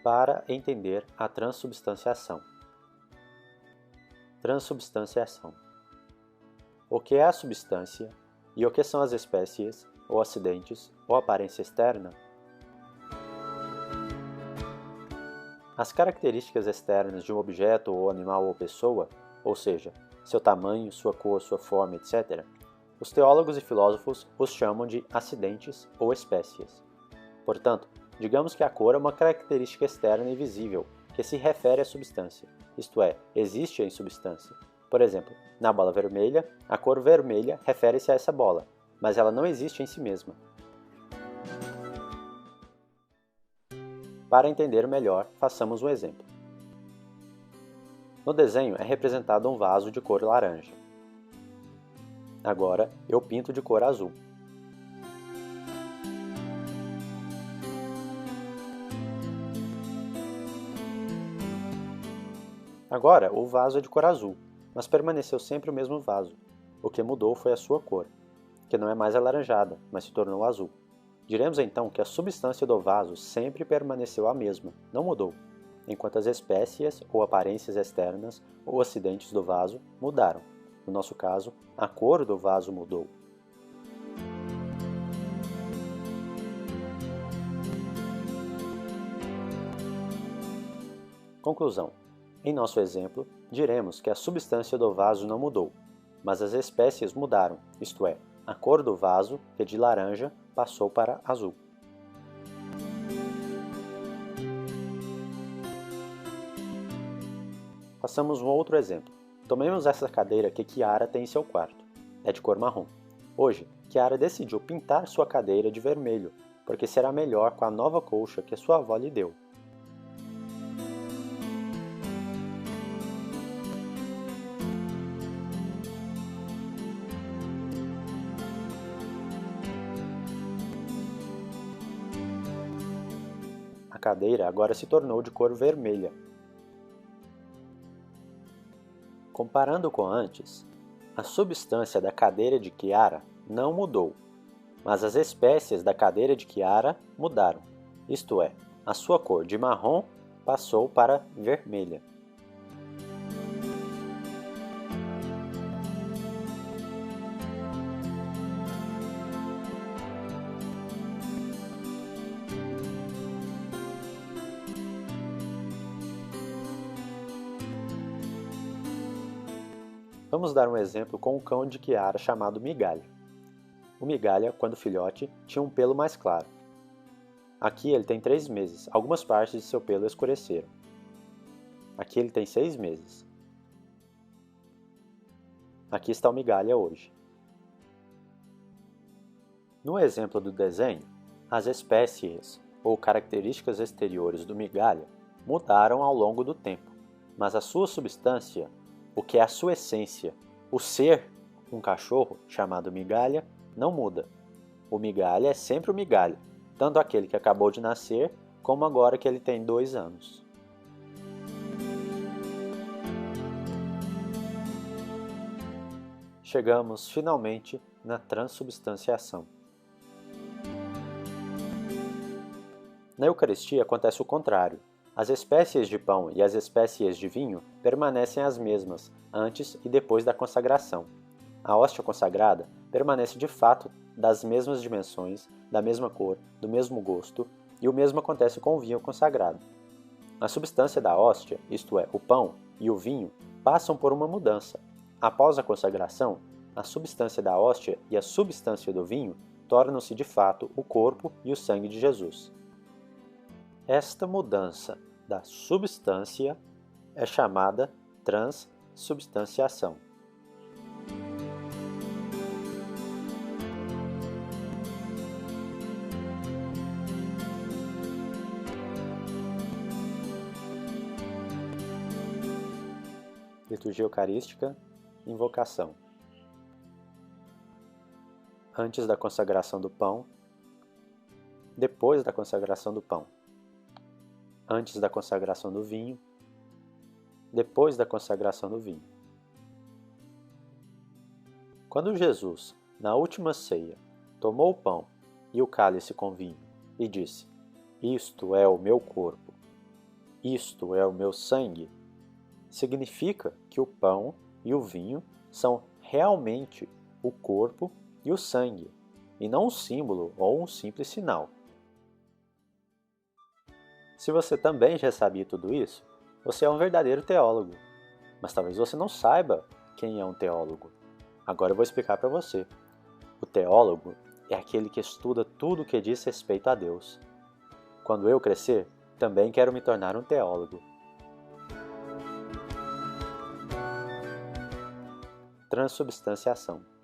para entender a transubstanciação. Transubstanciação. O que é a substância e o que são as espécies, ou acidentes, ou aparência externa? As características externas de um objeto ou animal ou pessoa, ou seja, seu tamanho, sua cor, sua forma, etc., os teólogos e filósofos os chamam de acidentes ou espécies. Portanto, digamos que a cor é uma característica externa e visível que se refere à substância, isto é, existe em substância. Por exemplo, na bola vermelha, a cor vermelha refere-se a essa bola, mas ela não existe em si mesma. Para entender melhor, façamos um exemplo. No desenho é representado um vaso de cor laranja. Agora eu pinto de cor azul. Agora o vaso é de cor azul, mas permaneceu sempre o mesmo vaso. O que mudou foi a sua cor, que não é mais alaranjada, mas se tornou azul. Diremos então que a substância do vaso sempre permaneceu a mesma, não mudou, enquanto as espécies ou aparências externas ou acidentes do vaso mudaram. No nosso caso, a cor do vaso mudou. Conclusão. Em nosso exemplo, diremos que a substância do vaso não mudou, mas as espécies mudaram, isto é, a cor do vaso, que de laranja passou para azul. Façamos um outro exemplo. Tomemos essa cadeira que Kiara tem em seu quarto. É de cor marrom. Hoje, Kiara decidiu pintar sua cadeira de vermelho, porque será melhor com a nova colcha que sua avó lhe deu. A cadeira agora se tornou de cor vermelha. Comparando com antes, a substância da cadeira de Kiara não mudou, mas as espécies da cadeira de Kiara mudaram, isto é, a sua cor de marrom passou para vermelha. Vamos dar um exemplo com um cão de Kiara chamado Migalha. O Migalha, quando filhote, tinha um pelo mais claro. Aqui ele tem 3 meses, algumas partes de seu pelo escureceram. Aqui ele tem 6 meses. Aqui está o Migalha hoje. No exemplo do desenho, as espécies ou características exteriores do Migalha mudaram ao longo do tempo, mas a sua substância, o que é a sua essência, o ser, um cachorro chamado Migalha, não muda. O Migalha é sempre o Migalha, tanto aquele que acabou de nascer, como agora que ele tem 2 anos. Chegamos finalmente na transubstanciação. Na Eucaristia acontece o contrário. As espécies de pão e as espécies de vinho permanecem as mesmas antes e depois da consagração. A hóstia consagrada permanece de fato das mesmas dimensões, da mesma cor, do mesmo gosto, e o mesmo acontece com o vinho consagrado. A substância da hóstia, isto é, o pão e o vinho, passam por uma mudança. Após a consagração, a substância da hóstia e a substância do vinho tornam-se de fato o corpo e o sangue de Jesus. Esta mudança da substância é chamada transubstanciação. Liturgia Eucarística, Invocação. Antes da consagração do pão, depois da consagração do pão. Antes da consagração do vinho, depois da consagração do vinho. Quando Jesus, na última ceia, tomou o pão e o cálice com vinho e disse: "Isto é o meu corpo", isto é o meu sangue, significa que o pão e o vinho são realmente o corpo e o sangue, e não um símbolo ou um simples sinal. Se você também já sabia tudo isso, você é um verdadeiro teólogo. Mas talvez você não saiba quem é um teólogo. Agora eu vou explicar para você. O teólogo é aquele que estuda tudo o que diz respeito a Deus. Quando eu crescer, também quero me tornar um teólogo. Transubstanciação.